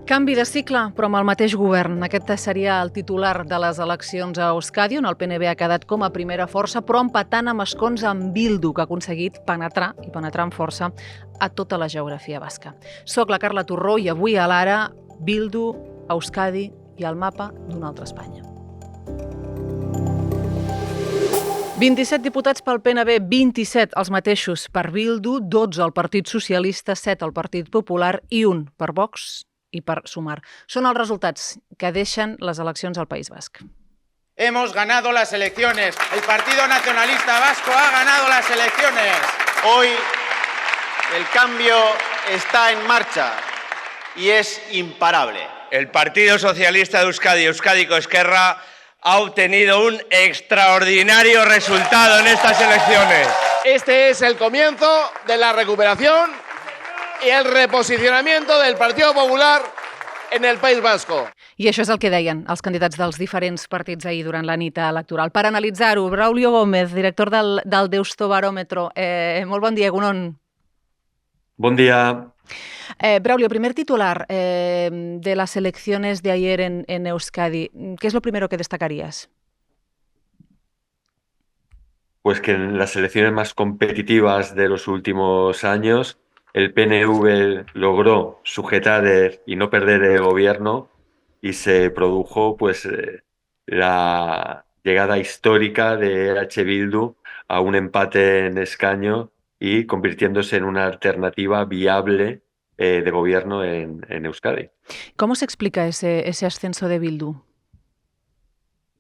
Canvi de cicle, però amb el mateix govern. Aquest seria el titular de les eleccions a Euskadi, on el PNB ha quedat com a primera força, però empatant amb escons amb Bildu, que ha aconseguit penetrar amb força a tota la geografia basca. Soc la Carla Torró i avui a l'Ara, Bildu, Euskadi i el mapa d'una altra Espanya. 27 diputats pel PNB, 27 els mateixos per Bildu, 12 al Partit Socialista, 7 al Partit Popular i 1 per Vox i per Sumar. Són els resultats que deixen les eleccions al País Basc. Hemos ganado las elecciones. El Partido Nacionalista Vasco ha ganado las elecciones. Hoy el cambio está en marcha y es imparable. El Partido Socialista de Euskadi, Euskadiko Ezkerra, ha obtenido un extraordinario resultado en estas elecciones. Este es el comienzo de la recuperación y el reposicionamiento del Partido Popular en el País Vasco. I això és el que deien els candidats dels diferents partits ahir durant la nit electoral. Per analitzar-ho, Braulio Gómez, director del Deustobarómetro. Molt bon dia, Egunon. Buen día. Braulio, primer titular de las elecciones de ayer en Euskadi. ¿Qué es lo primero que destacarías? Pues que en las elecciones más competitivas de los últimos años, el PNV logró sujetar y no perder el gobierno y se produjo pues la llegada histórica de EH Bildu a un empate en escaño y convirtiéndose en una alternativa viable de gobierno en Euskadi. ¿Cómo se explica ese ascenso de Bildu?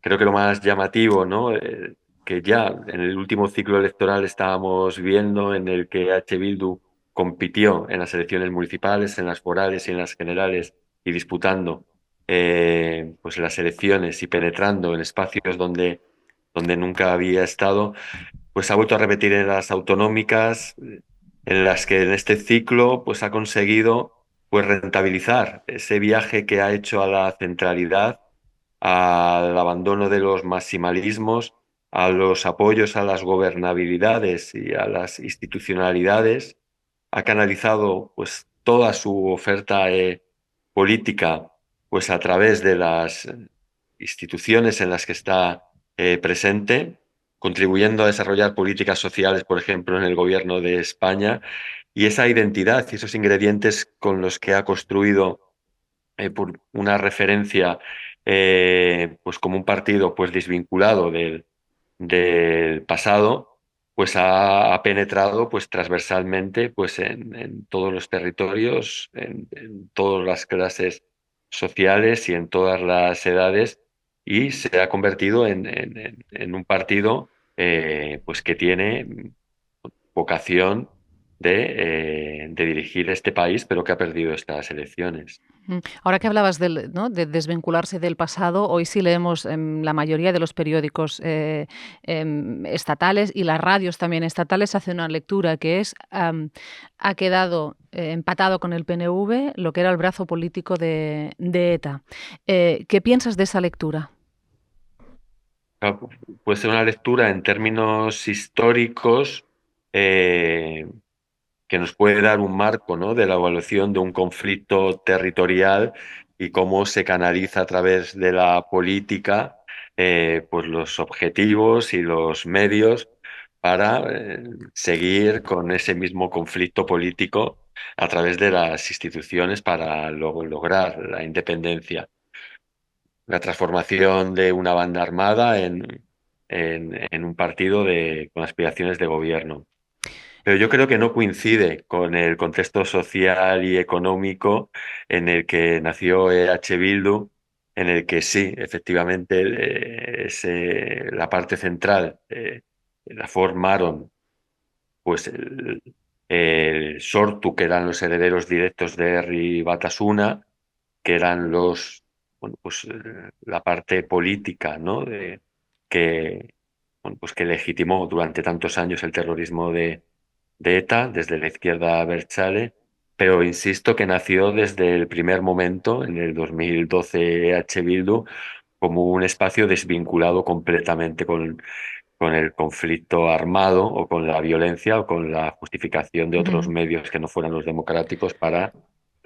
Creo que lo más llamativo, ¿no? Que ya en el último ciclo electoral estábamos viendo en el que EH Bildu compitió en las elecciones municipales, en las forales y en las generales y disputando pues las elecciones y penetrando en espacios donde nunca había estado, pues ha vuelto a repetir en las autonómicas, en las que en este ciclo pues ha conseguido pues rentabilizar ese viaje que ha hecho a la centralidad, al abandono de los maximalismos, a los apoyos a las gobernabilidades y a las institucionalidades. Ha canalizado pues toda su oferta política pues a través de las instituciones en las que está presente, contribuyendo a desarrollar políticas sociales, por ejemplo, en el gobierno de España, y esa identidad y esos ingredientes con los que ha construido por una referencia pues como un partido pues desvinculado del pasado, pues ha penetrado pues transversalmente pues en todos los territorios, en todas las clases sociales y en todas las edades, y se ha convertido en un partido pues que tiene vocación de dirigir este país, pero que ha perdido estas elecciones. Ahora que hablabas de desvincularse del pasado, hoy sí leemos en la mayoría de los periódicos estatales y las radios también estatales hace una lectura que es ha quedado empatado con el PNV lo que era el brazo político de ETA. ¿Qué piensas de esa lectura? Puede ser una lectura en términos históricos que nos puede dar un marco, ¿no?, de la evaluación de un conflicto territorial y cómo se canaliza a través de la política pues los objetivos y los medios para seguir con ese mismo conflicto político a través de las instituciones para lograr la independencia. La transformación de una banda armada en un partido con aspiraciones de gobierno. Pero yo creo que no coincide con el contexto social y económico en el que nació EH Bildu, en el que sí, efectivamente, la parte central la formaron pues el Sortu, que eran los herederos directos de Herri Batasuna, que eran la parte política, ¿no?, que legitimó durante tantos años el terrorismo de ETA, desde la izquierda abertzale, pero insisto que nació desde el primer momento, en el 2012, EH Bildu, como un espacio desvinculado completamente con el conflicto armado o con la violencia o con la justificación de otros medios que no fueran los democráticos para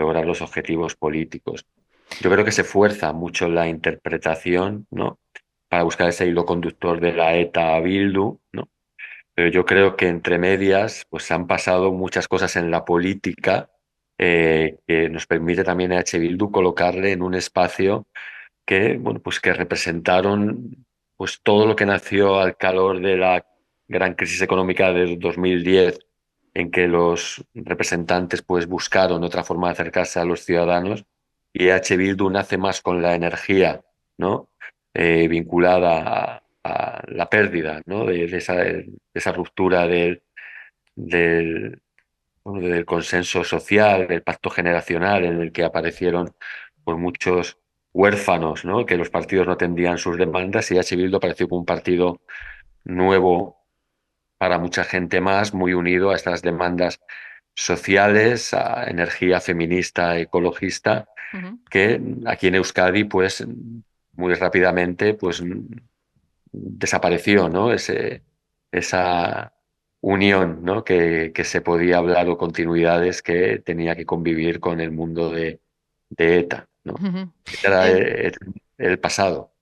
lograr los objetivos políticos. Yo creo que se fuerza mucho la interpretación, ¿no? Para buscar ese hilo conductor de la ETA a Bildu, ¿no? Pero yo creo que entre medias pues han pasado muchas cosas en la política que nos permite también a H. Bildu colocarle en un espacio que, bueno, pues que representaron pues todo lo que nació al calor de la gran crisis económica de 2010, en que los representantes pues buscaron otra forma de acercarse a los ciudadanos, y H. Bildu nace más con la energía, ¿no? Vinculada a la pérdida, ¿no? de esa ruptura bueno, del consenso social, del pacto generacional en el que aparecieron pues, muchos huérfanos, ¿no? Que los partidos no atendían sus demandas, y H. Bildu apareció como un partido nuevo para mucha gente más, muy unido a estas demandas sociales, a energía feminista, ecologista, que aquí en Euskadi pues muy rápidamente pues desapareció, ¿no? Esa unión, ¿no? que se podía hablar, o continuidades que tenía que convivir con el mundo de ETA, ¿no? Ujú. Era Eh, el pasado.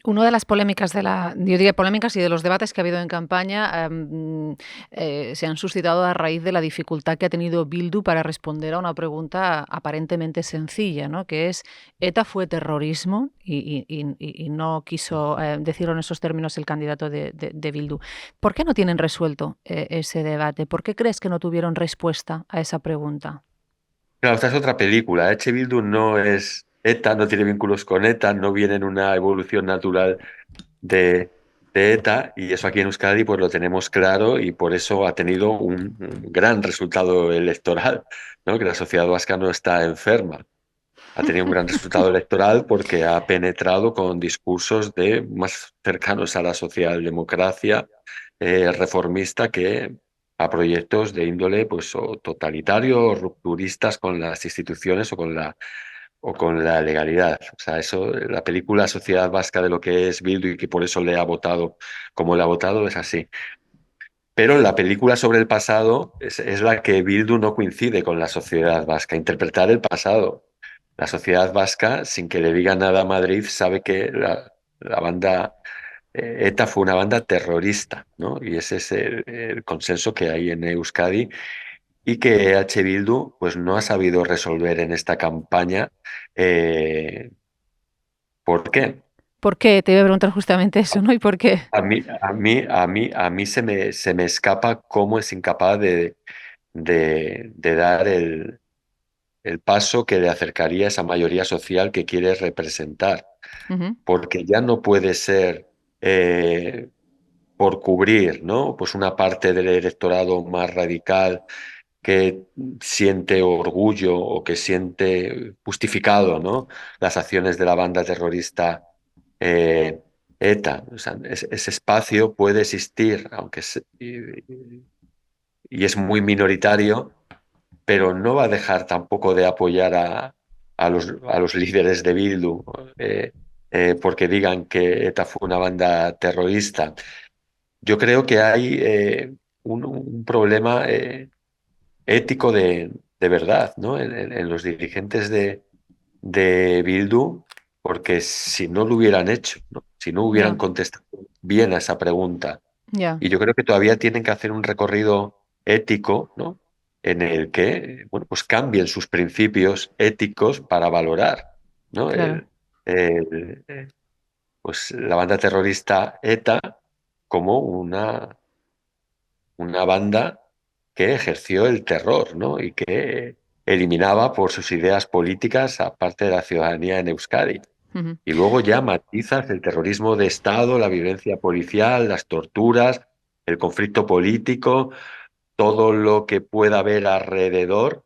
Una de las polémicas yo diría polémicas y de los debates que ha habido en campaña se han suscitado a raíz de la dificultad que ha tenido Bildu para responder a una pregunta aparentemente sencilla, ¿no? Que es, ¿ETA fue terrorismo? Y no quiso decirlo en esos términos el candidato de Bildu. ¿Por qué no tienen resuelto ese debate? ¿Por qué crees que no tuvieron respuesta a esa pregunta? Claro, esta es otra película. H. Bildu no es ETA, no tiene vínculos con ETA, no viene en una evolución natural de, de ETA, y eso aquí en Euskadi pues lo tenemos claro, y por eso ha tenido un gran resultado electoral, ¿no? Que la sociedad vasca no está enferma. Ha tenido un gran resultado electoral porque ha penetrado con discursos más cercanos a la socialdemocracia reformista que a proyectos de índole pues, o totalitario o rupturistas con las instituciones o con la legalidad. O sea, eso, la película Sociedad Vasca de lo que es Bildu, y que por eso le ha votado como le ha votado, es así. Pero la película sobre el pasado es la que Bildu no coincide con la sociedad vasca. Interpretar el pasado. La sociedad vasca, sin que le diga nada a Madrid, sabe que la banda ETA fue una banda terrorista, ¿no? Y ese es el consenso que hay en Euskadi, y que H. Bildu pues, no ha sabido resolver en esta campaña. ¿Por qué? ¿Por qué? Te iba a preguntar justamente eso, ¿no? ¿Y por qué? A mí se me escapa cómo es incapaz de dar el paso que le acercaría a esa mayoría social que quiere representar, Ujú. porque ya no puede ser por cubrir, ¿no? Pues una parte del electorado más radical que siente orgullo o que siente justificado, ¿no? Las acciones de la banda terrorista eh, ETA. O sea, ese espacio puede existir, aunque y es muy minoritario, pero no va a dejar tampoco de apoyar a los líderes de Bildu porque digan que ETA fue una banda terrorista. Yo creo que hay un problema ético de verdad, ¿no? En los dirigentes de Bildu, porque si no lo hubieran hecho, ¿no? Si no hubieran Ya, contestado bien a esa pregunta, ya, y yo creo que todavía tienen que hacer un recorrido ético, ¿no? En el que, bueno, pues cambien sus principios éticos para valorar, ¿no? claro. Pues la banda terrorista ETA como una banda que ejerció el terror, ¿no? Y que eliminaba por sus ideas políticas a parte de la ciudadanía en Euskadi. Ujú. Y luego ya matizas el terrorismo de Estado, la violencia policial, las torturas, el conflicto político, todo lo que pueda haber alrededor,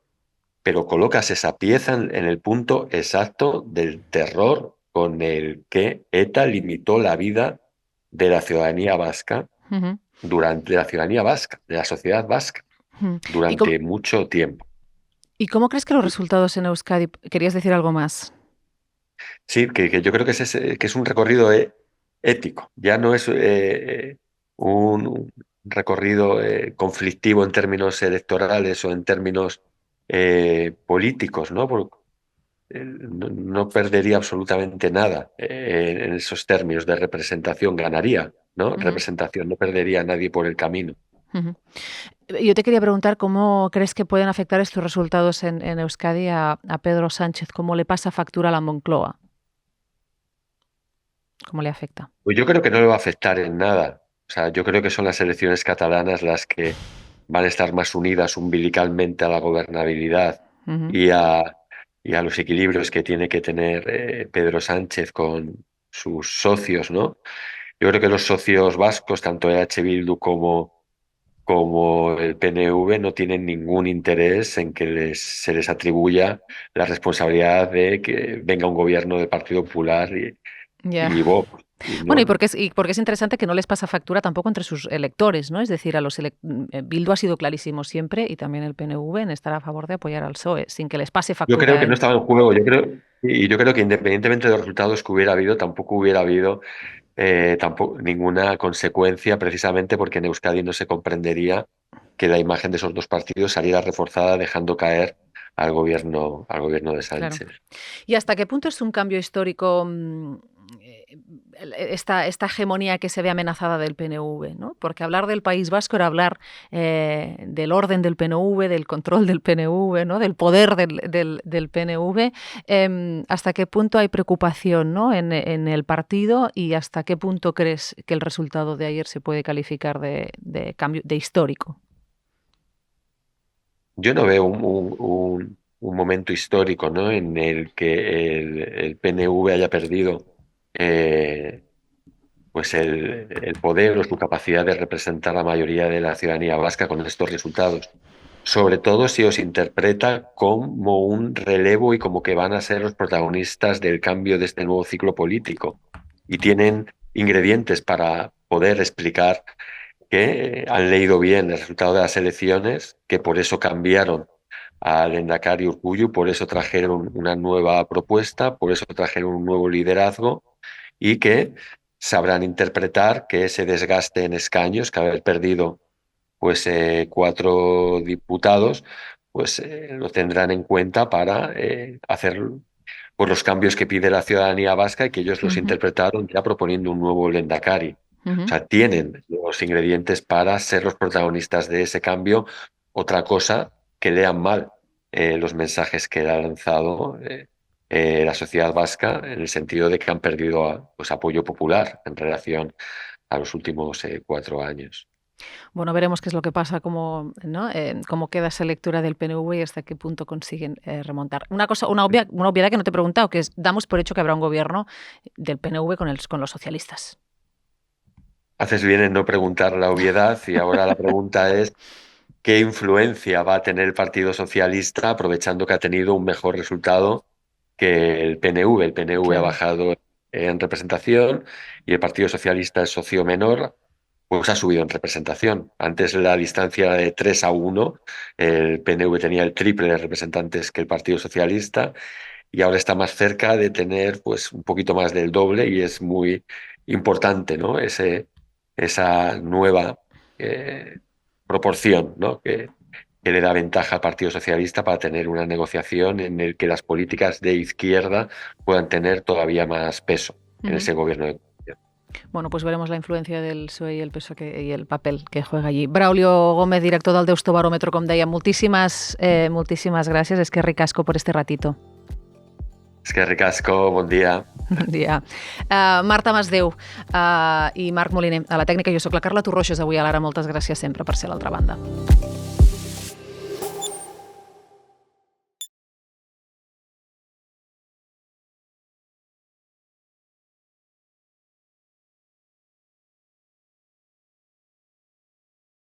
pero colocas esa pieza en el punto exacto del terror con el que ETA limitó la vida de la ciudadanía vasca Ujú. de la ciudadanía vasca, de la sociedad vasca, Ujú. ¿Y cómo, durante mucho tiempo. y cómo crees que los resultados en Euskadi? ¿Querías decir algo más? Sí, que yo creo que es un recorrido ético, ya no es un recorrido conflictivo en términos electorales o en términos políticos, ¿no? No perdería absolutamente nada en esos términos de representación, ganaría, ¿no? Representación, no perdería a nadie por el camino. Yo te quería preguntar cómo crees que pueden afectar estos resultados en Euskadi a Pedro Sánchez, cómo le pasa factura a la Moncloa, cómo le afecta. Pues yo creo que no le va a afectar en nada. O sea, yo creo que son las elecciones catalanas las que van a estar más unidas umbilicalmente a la gobernabilidad y a los equilibrios que tiene que tener Pedro Sánchez con sus socios, ¿no? Yo creo que los socios vascos, tanto EH Bildu como el PNV, no tienen ningún interés en que se les atribuya la responsabilidad de que venga un gobierno del Partido Popular y Vox. Bueno, y porque es interesante que no les pasa factura tampoco entre sus electores, ¿no? Es decir, Bildu ha sido clarísimo siempre, y también el PNV, en estar a favor de apoyar al PSOE, sin que les pase factura. Yo creo que no estaba en juego. Yo creo que independientemente de los resultados que hubiera habido, tampoco hubiera habido ninguna consecuencia, precisamente porque en Euskadi no se comprendería que la imagen de esos dos partidos saliera reforzada, dejando caer al gobierno de Sánchez. Claro. ¿Y hasta qué punto es un cambio histórico esta hegemonía que se ve amenazada del PNV, ¿no? Porque hablar del País Vasco era hablar del orden del PNV, del control del PNV, ¿no? Del poder del PNV. ¿Hasta qué punto hay preocupación, ¿no? en el partido, y hasta qué punto crees que el resultado de ayer se puede calificar de cambio, de histórico? Yo no veo un momento histórico, ¿no? En el que el PNV haya perdido pues el poder o su capacidad de representar a la mayoría de la ciudadanía vasca con estos resultados. Sobre todo si os interpreta como un relevo y como que van a ser los protagonistas del cambio de este nuevo ciclo político. Y tienen ingredientes para poder explicar que han leído bien el resultado de las elecciones, que por eso cambiaron al Lehendakari Urkullu, por eso trajeron una nueva propuesta, por eso trajeron un nuevo liderazgo, y que sabrán interpretar que ese desgaste en escaños, que haber perdido pues 4 diputados, pues lo tendrán en cuenta para hacer pues, los cambios que pide la ciudadanía vasca, y que ellos los interpretaron ya proponiendo un nuevo Lehendakari. O sea, tienen los ingredientes para ser los protagonistas de ese cambio. Otra cosa, que lean mal los mensajes que ha lanzado la sociedad vasca, en el sentido de que han perdido pues, apoyo popular en relación a los últimos 4 años. Bueno, veremos qué es lo que pasa, cómo queda esa lectura del PNV y hasta qué punto consiguen remontar. Una obviedad que no te he preguntado, que es, damos por hecho que habrá un gobierno del PNV con los socialistas. Haces bien en no preguntar la obviedad, y ahora la pregunta es ¿qué influencia va a tener el Partido Socialista, aprovechando que ha tenido un mejor resultado que el PNV? El PNV Claro. ha bajado en representación y el Partido Socialista es socio menor, pues ha subido en representación. Antes la distancia era de 3-1, el PNV tenía el triple de representantes que el Partido Socialista, y ahora está más cerca de tener pues un poquito más del doble, y es muy importante, ¿no? Esa nueva proporción, ¿no? que le da ventaja al Partido Socialista para tener una negociación en el que las políticas de izquierda puedan tener todavía más peso en ese gobierno de coalición. Bueno, pues veremos la influencia del PSOE y el PSOE y el papel que juega allí. Braulio Gómez, director del Deustobaròmetre, com deia, moltíssimes gràcies. Eskerrik asko por este ratito. Eskerrik asko, bon dia. Bon dia. Marta Masdeu i Marc Moliner a la tècnica. Jo sóc la Carla Torroixas, avui a l'Ara. Moltes gràcies sempre per ser a l'altra banda.